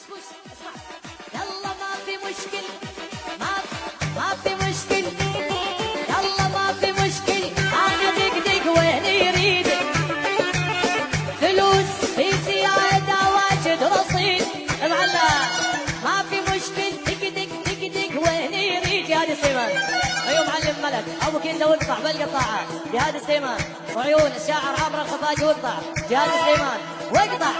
بوش اسمع. يلا ما في مشكل، ما في مشكل، يلا ما في مشكل، انا دقدق وين يريدك، فلوس في زيادة واجد رصيد معلى، ما في مشكل، دقدق دقدق وين يريد. جهاد السيمان ايوه معلم ملك ابو كنده واقطع بالقطاعه. جهاد السيمان وعيون الشاعر عمرو الخفاجي واقطع. جهاد السيمان واقطع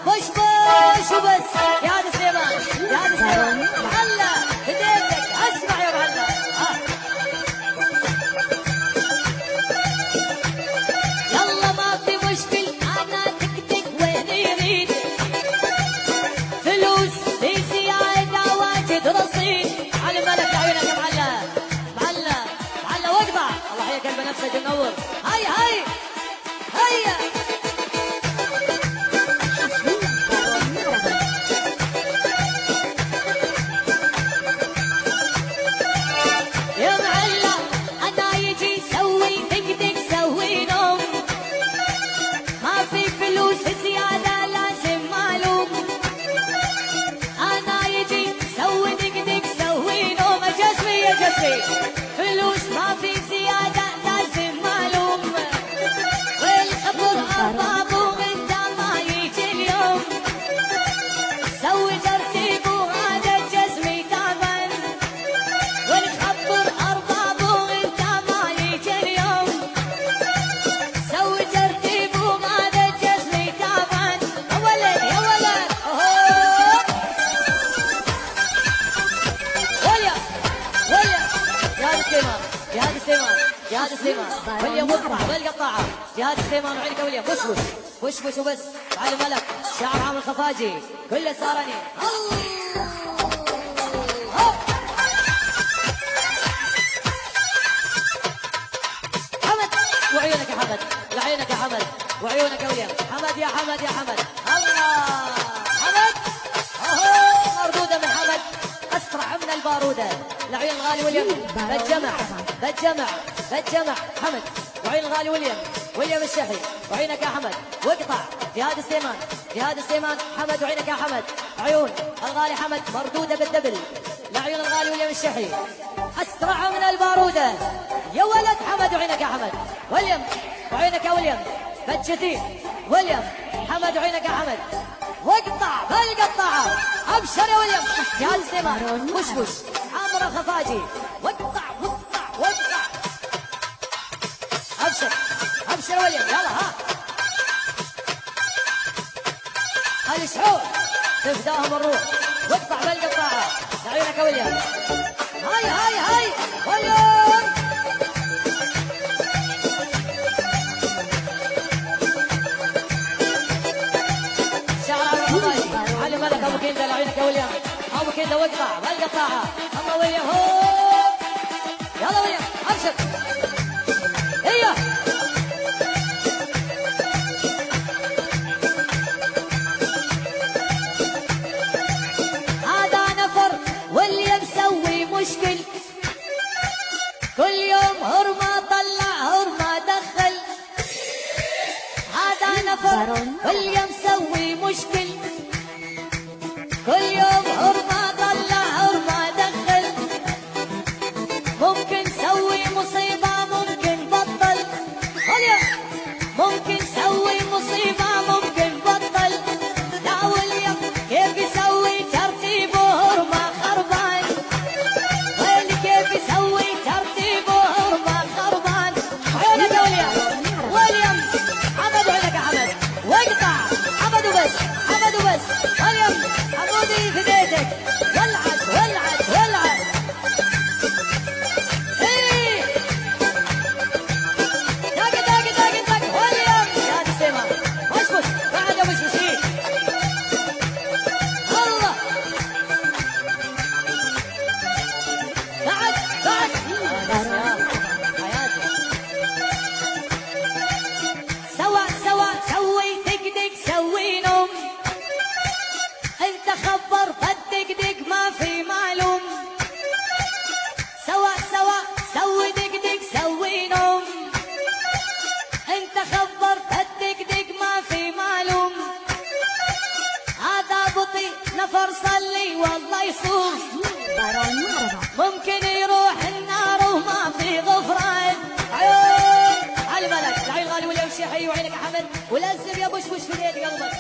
بش بش وبس. جهاد السيمان جهاد السيمان معلى بديتك اسمع يا معلى. يلا ما في مشكل انا دقدق وين يريد، فلوس في زياده واجد رصيد. على ملك عيونك يا معلى معلى معلى واقطع. الله يحييك البنفسج منور. هيا هيا هيا يا معلى انا يجي سوي دقدق سوي نوم، ما في فلوس زياده لازم معلوم، انا يجي سوي دقدق سوي نوم. جسمي يا جسمي فلوس ما في زياده لازم معلوم، والخبر اربابه من دا ما يجي اليوم، سوي ترتيب وهذا جسمي تعبان، والخبر اربابه من دا ما يجي اليوم، سوي ترتيب وهذا جسمي تعبان. يا ولد يا ولد اوه ويا ويا. جهاد السيمان جهاد السيمان جهاد السيمان وليم واقطع بالقطاعه. جهاد السيمان وعينك وليم بش بش بش بش وبس. علي ملك شعر عامر الخفاجي كله سارني. حمد وعيونك يا حمد لعينك يا حمد وعيونك يا وليم. حمد يا حمد يا حمد الله حمد اهو مردوده من حمد اسرع من الباروده. لعين الغالي وليم بالجمع بالجمع بالجمع. حمد وعين الغالي وليم الشحي وعينك يا حمد واقطع. جهاد السيمان جهاد السيمان حمد وعينك يا حمد. عيون الغالي حمد مردوده بالدبل. لعيون الغالي وليم الشحي اسرع من الباروده. يا ولد حمد وعينك يا حمد. وليم وعينك يا وليم بتشتي. وليم حمد وعينك يا حمد واقطع بالقطاعه. ابشر يا وليم. جهاد السيمان وش وش عامر الخفاجي واقطع واقطع واقطع. ابشر ابشر وليم يلا ها. الشعور تفداهم الروح واقطع بالقطاعه. لعيونك يا وليم. هاي هاي هاي وليم. شعر عامر الخفاجي علي ملك ابو كنده. لعيونك يا وليم ابو كنده واقطع بالقطاعه. الله وليم هو يلا وليم ابشر. هيا هذا نفر واللي مسوي مشكل، كل يوم هرمه طلع هرمه دخل. هذا نفر واللي مسوي مشكل، كل يوم هرمه طلع هرمه دخل. ممكن سوي مصيبه ممكن بطل. ممكن سوي مصيبه ممكن بطل. لا وليم كيف يسوي ترتيبه هرمه خربان، ويلي كيف يسوي ترتيبه هرمه خربان. عيونك يا وليم وليم حمد وعينك يا حمد واقطع الكافر صلي والله يصوم، ممكن يروح النار وما في غفران. عيون على الملك العين غالي واليوم شيحي وعينك يا حمد ولزم يا بشبش في اليد قلبك.